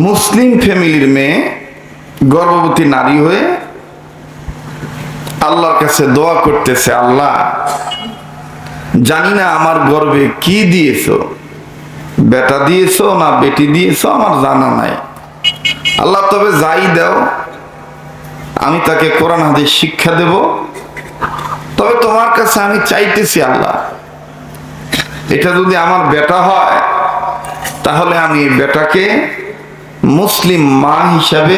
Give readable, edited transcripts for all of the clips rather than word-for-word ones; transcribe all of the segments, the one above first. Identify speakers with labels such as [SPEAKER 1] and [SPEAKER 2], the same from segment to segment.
[SPEAKER 1] মুসলিম ফ্যামিলির মেয়ে গর্ভবতী নারী হয়ে আল্লাহর কাছে দোয়া করতেছে, আল্লাহ জানি না আমার গর্ভে কি দিয়েছো, বেটা দিয়েছো না বেটি দিয়েছো আমার জানা নাই, আল্লাহ তবে যাই দাও আমি তাকে কোরআন হাদিস শিক্ষা দেব। তবে তোমার কাছে আমি চাইতেছি আল্লাহ, এটা যদি আমার বেটা হয় তাহলে আমি বেটাকে মুসলিম মা হিসাবে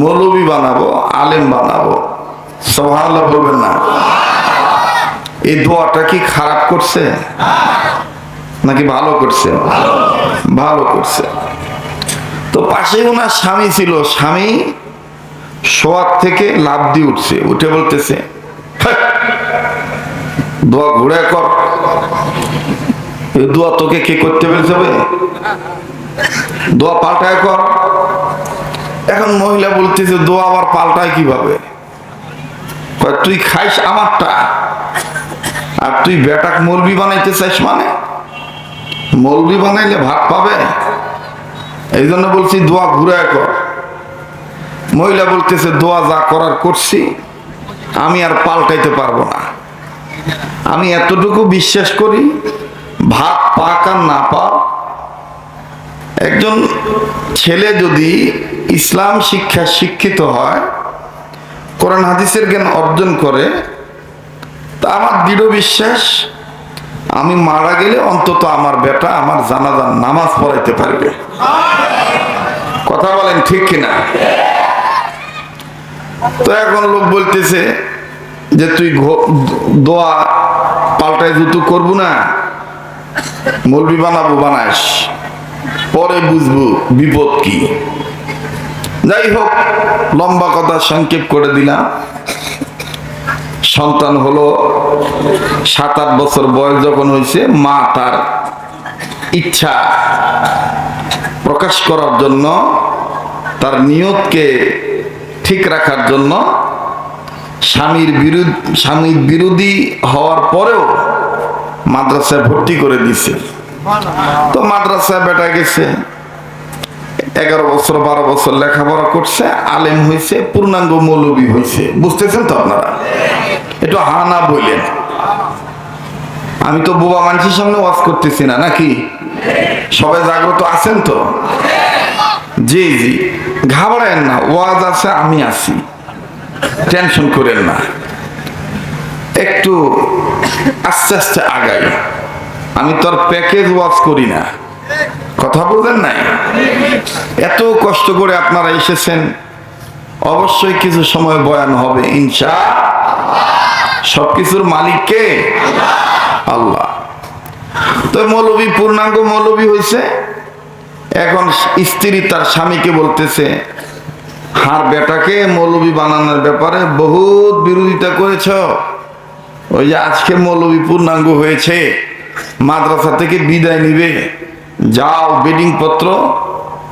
[SPEAKER 1] মৌলবী বানাবো, আলেম বানাবো। সুবহানাল্লাহ বলবেন না? এই দোয়াটা কি খারাপ করছে নাকি ভালো করছে? ভালো করছে। তো পাশে ওনার স্বামী ছিল, স্বামী শোয়ার থেকে লাফ দিয়ে উঠছে, উঠে বলতেছে, দোয়া ঘুরে কর, এই দোয়া তোকে কে করতে বলছে? দোয়া পাল্টায় কর। এখন মহিলা বলতেছে, দোয়া আবার পাল্টায় কিভাবে? তুই খাইস আমারটা আর তুই বেটাক মৌলবি বানাইতে চাইস, মানে মৌলবি বানাইলে ভাত পাবে, এই জন্য বলছি দোয়া ঘুরে কর। মহিলা বলতেছে, দোয়া যা করার করছি, আমি আর পাল্টাইতে পারবো না। আমি এতটুকু বিশ্বাস করি, ভাত পাক আর না পাক, একজন ছেলে যদি ইসলাম শিক্ষা শিক্ষিত হয়, কোরআন হাদিসের জ্ঞান অর্জন করে, তা আমার দৃঢ় বিশ্বাস আমি মারা গেলে অন্তত আমার বেটা আমার জানাজার নামাজ পড়াইতে পারবে। কথা বলেন ঠিক কিনা? তো এখন লোক বলতেছে যে তুই দোয়া পাল্টায় জুতু করবো না, মৌলবি বানাবো, বানাস, পরে বুঝবো বিপদ কি। যাই হোক, লম্বা কথা সংক্ষেপ করে দিলাম। সন্তান হলো, 7-8 বছর বয়স যখন হয়েছে, মা তার ইচ্ছা প্রকাশ করার জন্য, তার নিয়তকে ঠিক রাখার জন্য, স্বামীর বিরোধী হওয়ার পরেও মাদ্রাসায় ভর্তি করে দিছে। তো মাদ্রাসায় বেটা গেছে, 11 বছর 12 বছর লেখাপড়া করছে, আলেম হয়েছে, পূর্ণাঙ্গ মৌলবী হয়েছে। বুঝতেছেন তো আপনারা? একটু হা না বললেন। আমি তো বোবা মানুষের সামনে ওয়াজ করতেছি না, নাকি? সবাই জাগ্রত আছেন তো? জি জি, ঘাবড়েন না, ওয়াজ আছে, আমি আছি, টেনশন করেন না, একটু আস্তে আস্তে আগাই। আমি তো আর প্যাকেজ ওয়াজ করি না, কথা বলবেন নাই? এত কষ্ট করে আপনারা এসেছেন, অবশ্যই কিছু সময় বয়ান হবে ইনশাআল্লাহ। সবকিছুর মালিক কে? আল্লাহ। তো মৌলবী পূর্ণাঙ্গ মৌলবী হয়েছে। এখন স্ত্রী তার স্বামীকে বলতেছে, হার বেটাকে মৌলবী বানানোর ব্যাপারে বহুত বিরোধিতা করেছ, ওই যে আজকে মৌলবী পূর্ণাঙ্গ হয়েছে, মাদ্রাসা থেকে বিদায় নিবে, যাও বেডিং পত্র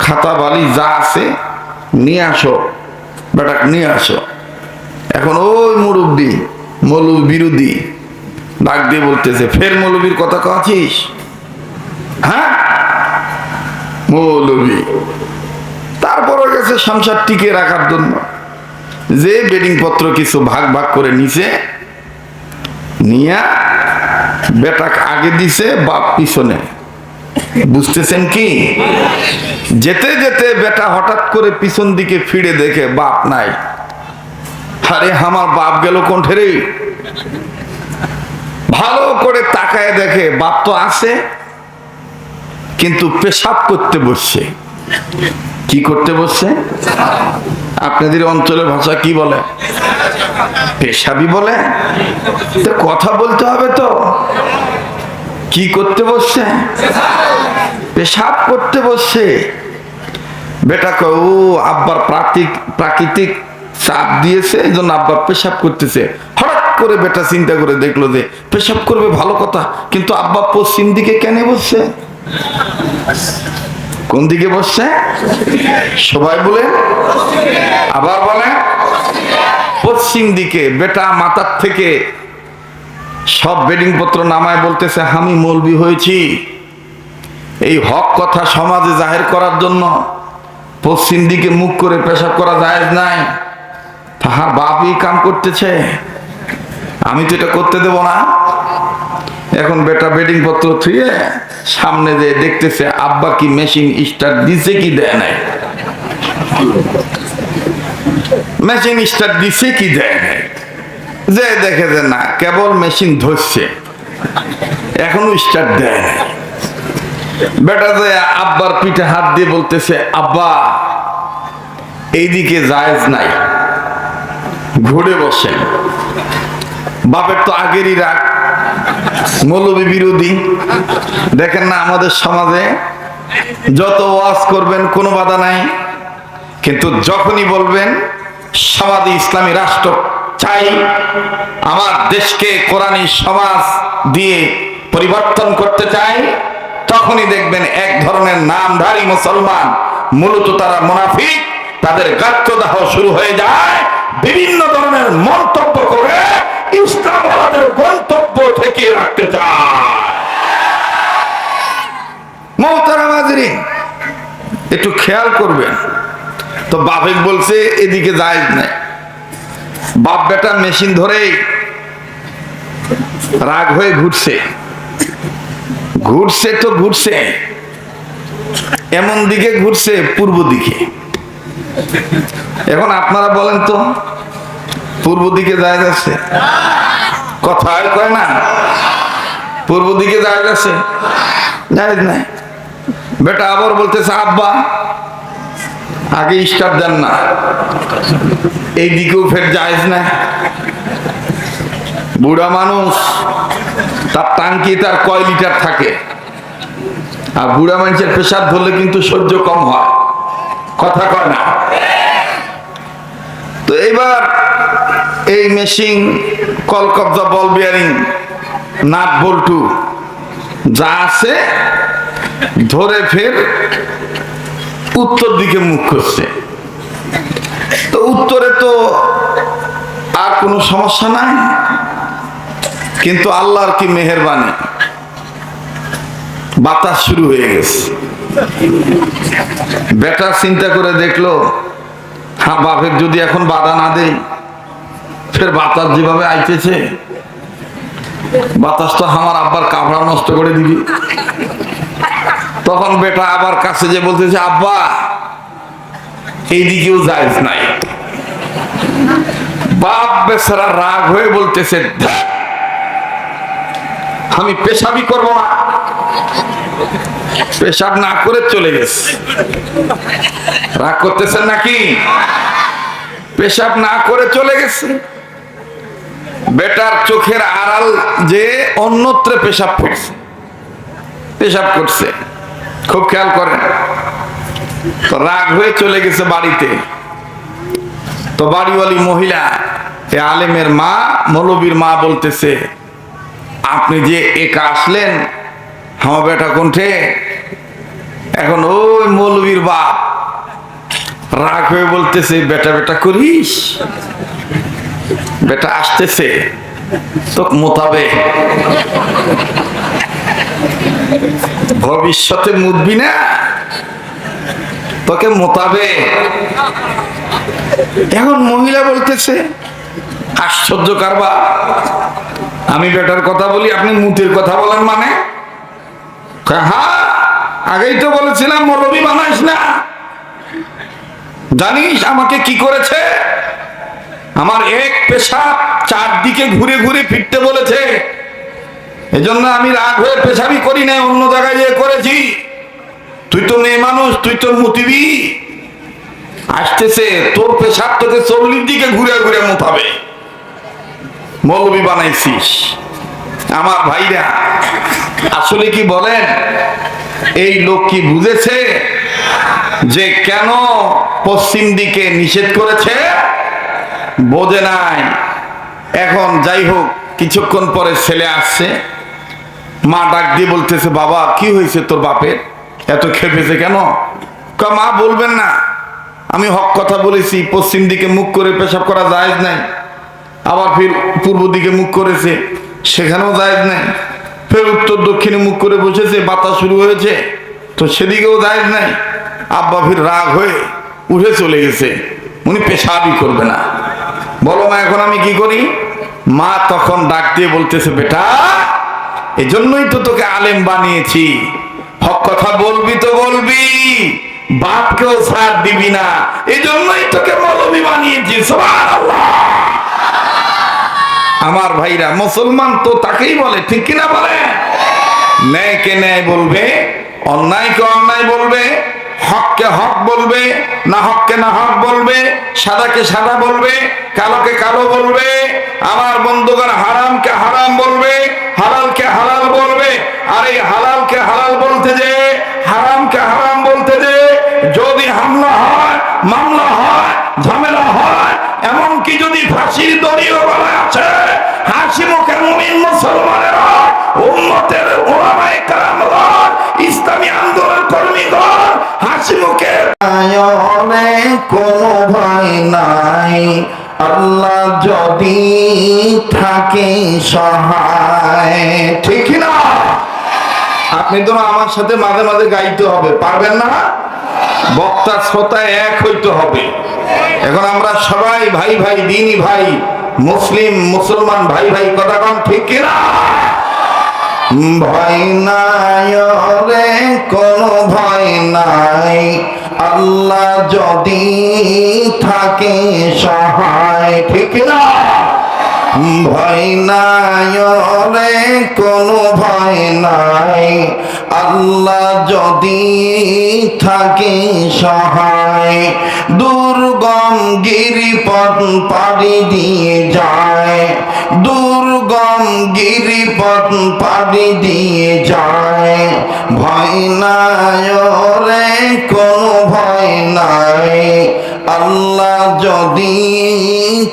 [SPEAKER 1] খাতা বালি যা আছে নিয়ে আসো, বেটাকে নিয়ে আসো। এখন ওই মুরব্বী মৌলবী বিরোধী ডাক দিয়ে বলতেছে, ফের মৌলবীর কথা কাছিস? হ্যাঁ, মৌলবী। তারপরে গেছে সংসার টিকে রাখার জন্য, যে বেডিং পত্র কিছু ভাগ ভাগ করে নিছে, নিয়া বেটাক আগে দিছে, বাপ পিছনে। বুঝতেছেন কি? যেতে যেতে বেটা হঠাৎ করে পিছন দিকে ফিরে দেখে বাপ নাই। আরে আমার বাপ গেল কোনঠে রে? ভালো করে তাকায় দেখে বাপ তো আছে, কিন্তু পেশাব করতে বসছে। কি করতে বসছে? আপনাদের অঞ্চলের ভাষা কি বলে? পেশাবি বলে। তো কথা বলতে হবে তো, কি করতে বসছে? পেশাব করতে বসছে। বেটা কয়, ও আব্বার প্রাকৃতিক চাপ দিয়েছে, এই জন্য আব্বা পেশাব করতেছে। হঠাৎ করে বেটা চিন্তা করে দেখলো যে পেশাব করবে ভালো কথা, কিন্তু আব্বা পশ্চিম দিকে কেন বসছে? কোন দিকে বসছে? সবাই বলে, আবার বলে পশ্চিম দিকে। বেটা মাথার থেকে সব বেডিং পত্র নামায় বলতেছে, আমি মৌলবি হয়েছি, এই হক কথা সমাজে জাহির করার জন্য পশ্চিম দিকে মুখ করে পেশাব করা জায়েজ নাই। তাহার বাপই কাম করতেছে, আমি তো এটা করতে দেব না। এখন বেটা বেডিং পত্র থুয়ে সামনে যে দেখতেছে আব্বা কি মেশিন স্টার্ট দিছে কি দেয় নাই, মেশিন স্টার্ট দিছে কি দেয় নাই, যে দেখে যে না কেবল মেশিন ধরছে, এখনো স্টার্ট দেয় নাই। বেটা যে আব্বার পিঠে হাত দিয়ে বলতেছে আব্বা এইদিকে জায়েজ নাই, ঘুরে বসেন। বাপের তো আগেরই রাগ, মৌলবী বিরোধী। দেখেন না আমাদের সমাজে যত ওয়াজ করবেন কোনো বাধা নাই, কিন্তু যখনই বলবেন সমাজে ইসলামী রাষ্ট্র চাই, আমার দেশকে কোরআনী সমাজ দিয়ে পরিবর্তন করতে চাই, তখনই দেখবেন এক ধরনের নামধারী মুসলমান, মূলত তারা মুনাফিক, তাদের গাত্রদাহ শুরু হয়ে যায়, বিভিন্ন ধরনের মন্তব্য করে ইসলাম আমাদের গন্তব্য থেকে রাখতে চায়। মোহতারাম হাজেরিন, একটু খেয়াল করবেন। তো বাপে বলছে এদিকে জায়েজ নাই, বাপ বেটা মেশিন ধরেই রাগ হয়ে ঘুরছে, ঘুরছে তো ঘুরছে, এমন দিকে ঘুরছে পূর্ব দিকে। এখন আপনারা বলেন তো পূর্ব দিকে জায়েজ আছে? কথা আর কয় না, পূর্ব দিকে জায়েজ আছে? জায়েজ নাই। বেটা আবার বলতেছে আব্বা আগে স্টার্ট দেন না, এই দিকেও ফের জায়েজ নাই। বুড়া মানুষ, তার টাঙ্কি তার কয় লিটার থাকে, আর বুড়া মানুষের পেশাব ধরলে কিন্তু সহ্য কম হয়, কথা কয় না। তো এবার এই মেশিন, কলকবজা, বল বিয়ারিং, নাট বল্টু যা আছে ধরে ফের উত্তর দিকে মুখ করছে। তো উত্তরে তো আর কোনো সমস্যা নাই, কিন্তু আল্লাহর কি মেহেরবানি, বাতাস শুরু হয়ে গেছে। বেটা চিন্তা করে দেখলো, হ্যাঁ বাপের যদি এখন বাধা না দেয়, ফের বাতাস যেভাবে আইতেছে, বাতাস তো আমার আব্বার কাপড়া নষ্ট করে দিবি। তখন বেটা আবার কাছে যে বলতেছে আব্বা এইদিকেও জায়েজ নাই। বাপ বেচারা রাগ হয়ে বলতেছে আমি পেশাবই করব না, পেশাব না করে চলে গেছে। রাগ করতেছেন নাকি? পেশাব না করে চলে গেছে। বেটার চোখের আড়াল যে অন্যত্রে পেশাব করছে, পেশাব করছে, খুব খেয়াল করেন। তো রাগ হয়ে চলে গেছে বাড়িতে। তো বাড়িওয়ালি মহিলা, এ আলেমের মা, মৌলবীর মা বলতেছে আপনি যে একা আসলেন, আমার বেটা কোনঠে? এখন ওই মৌলবীর বাপ রাগ হয়ে বলতেছে বেটা বেটা করিস, বেটা আসতেছে তো মোতাবে, ভবিষ্যতে মুতবি না, তোকে মোতাবে। এখন মহিলা বলতেছে আশ্চর্য কারবার, আমি বেটার কথা বলি আপনি মুতের কথা বলেন মানে? হ্যাঁ আগেই তো বলেছিলাম মৌলবী বানাইস না। জানিস আমাকে কি করেছে? আমার এক পেশাব চারদিকে ঘুরে ঘুরে ফিরতে বলেছে, এজন্য আমি রাগ হয়ে পেশাবি করি না, অন্য জায়গায় যে করেছি। তুই তো মেয়ে মানুষ, তুই তো মুতিবি। আসতেছে তোর পেশাব তোকে 40 দিকে ঘুরে ঘুরে মুতাবে, মৌলবী বানাইছিস। আমার ভাইরা আসলে কি বলেন, এই লোক কি বুঝেছে যে কেন পশ্চিম দিকে নিষেধ করেছে? বোঝে নাই। এখন যাই হোক, কিছুক্ষণ পরে ছেলে আসছে, মা ডাক দিয়ে বলতেছে বাবা কি হয়েছে তোর বাপের, এত খেপেছে কেন? মা বলবেন না, আমি হক কথা বলেছি, পশ্চিম দিকে মুখ করে পেশাব করা জায়েজ নাই। আবার ফির পূর্ব দিকে মুখ করেছে, সেখানেও জায়েজ নাই। ফের উত্তর দক্ষিণে মুখ করে বসেছে, বাতাস শুরু হয়েছে, তো সেদিকেও যায় নাই। আব্বা ফির রাগ হয়ে উঠে চলে গেছে, উনি পেশাবই করবে না। বলো মা এখন আমি কি করি? মা তখন ডাক দিয়ে বলতেছে, বেটা এজন্যই তো তোকে আলেম বানিয়েছি, হক কথা বলবি তো বলবি, বাপকেও ছাড় দিবি না, এজন্যই তোকে মৌলবি বানিয়েছি। সুবহানাল্লাহ। আমার ভাইরা, মুসলমান তো তাকেই বলে, ঠিক কিনা বলে? ন্যায়কে ন্যায় বলবে, অন্যায়কে অন্যায় বলবে, হককে হক বলবে, না হককে না হক বলবে, সাদাকে সাদা বলবে, কালোকে কালো বলবে। আমার বন্ধুগণ, হারামকে হারাম বলবে, হালালকে হালাল বলবে। আর এই হালালকে হালাল বলতে যে, হারামকে হারাম বলতে যে যদি হামলা হয়, মামলা হয়, ঝামেলা হয়, এমনকি যদি ফাঁসির দড়িও বলা আছে, হাসি মুখে মুমিন মুসলমানেরা, উম্মতের উলামায়ে কেরামগণ, ইসলামী আন্দোলন কর্মীগণ হাসি মুখে কোনো ভয় নাই, আল্লাহ যদি থাকে সহায়। ঠিক না? আপনি তো আমার সাথে মাঝে মাঝে গাইতে হবে, পারবেন না? বক্তা শ্রোতা এক হইতে হবে। এখন আমরা সবাই ভাই ভাই, দিনী ভাই, মুসলিম মুসলমান ভাই ভাই, কথা কন ঠিক কিনা? ভয় নাই রে কোনো ভয় নাই, আল্লাহ যদি থাকে সহায়। ঠিক না? ভয় নাই রে কোনো ভয় নাই, আল্লাহ যদি থাকে সহায়। দুর্গম গিরিপথ পাড়ি দিয়ে যায়, দুর্গম গিরিপথ পাড়ি দিয়ে যায়, ভয় নাই রে কোনো ভয় নাই, আল্লাহ যদি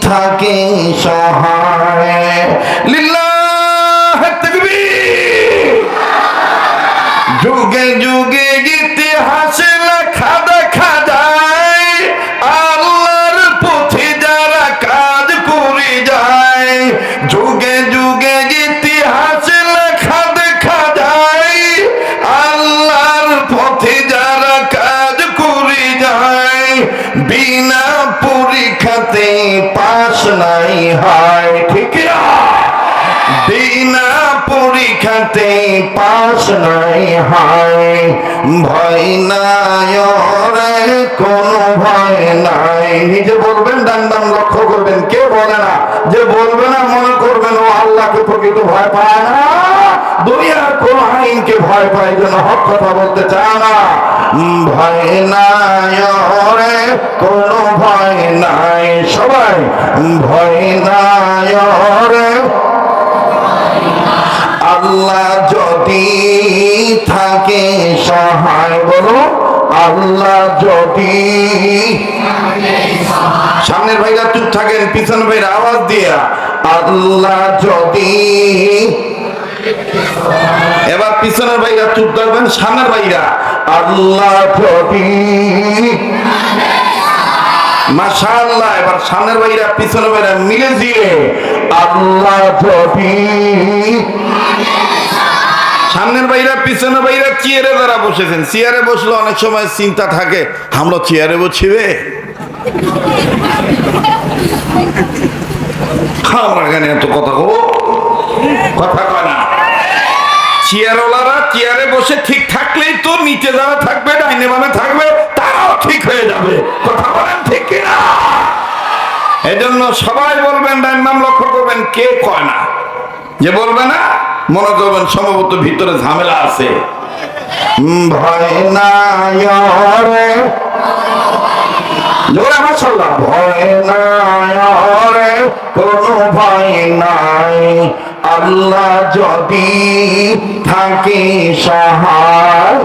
[SPEAKER 1] থাকে সহায়। লিল্লাহ তাকবীর। যুগে যুগে ইতিহাসে লেখা দেখা যায়, আল্লাহর পথে যারা কাজ করে যায়। যুগে যুগে ইতিহাসে লেখা দেখা যায়, আল্লাহর পথে যারা কাজ করে যায়, বিনা পরীক্ষাতে পাস নাই হয়। ঠিক না? বিনা পরীক্ষাতে পাস নাই হয়, ভয় নাই রে কোনো ভয় নাই। নিজে বলবেন, ডান ডান লক্ষ্য করবেন, কে বলে না, যে বলবে না মনে করবেন ও আল্লাহকে প্রকৃত ভয় পায় না, দুনিয়ার কোন আইনকে ভয় পায়, যেন হক কথা বলতে চায় না। ভয় নাই রে কোনো ভয় নাই, সবাই ভয় নাই রে, আল্লাহ যদি থাকে সহায়। বলো আল্লাহ যদি। সামনের ভাইরা চুপ থাকেন, পিছনের ভাইরা আওয়াজ দিয়া আল্লাহ যদি। এবার পিছনের ভাইরা চুপ থাকবেন, সামনের ভাইরা আল্লাহ যদি। মাশাআল্লাহ। এবার সামনের ভাইরা পিছনের ভাইরা মিলে দিলে আল্লাহ যদি। সামনের ভাইরা পিছনের ভাইরা চেয়ারে যারা বসেছেন, চেয়ারে বসলে অনেক সময় চিন্তা থাকে, আমরা চেয়ারে বসিবে, আমরা এখানে এত কথা কব, কথা কয় না। চেয়ারওয়ালারা চেয়ারে বসে ঠিক থাকলেই তো নিচে যারা থাকবে, ডাইনে বামে থাকবে, তারাও ঠিক হয়ে যাবে। কথা বলেন ঠিক কিনা? এজন্য সবাই বলবেন, ডাইন বাম লক্ষ্য করবেন, কে কয় না। যে বলবে না মনে করবেন সম্ভবত ভিতরে ঝামেলা আছে। ভয় নাই রে, জোরে মাশাআল্লাহ, ভয় নাই রে কোনো ভয় নাই, আল্লাহ যদি থাকে সহায়।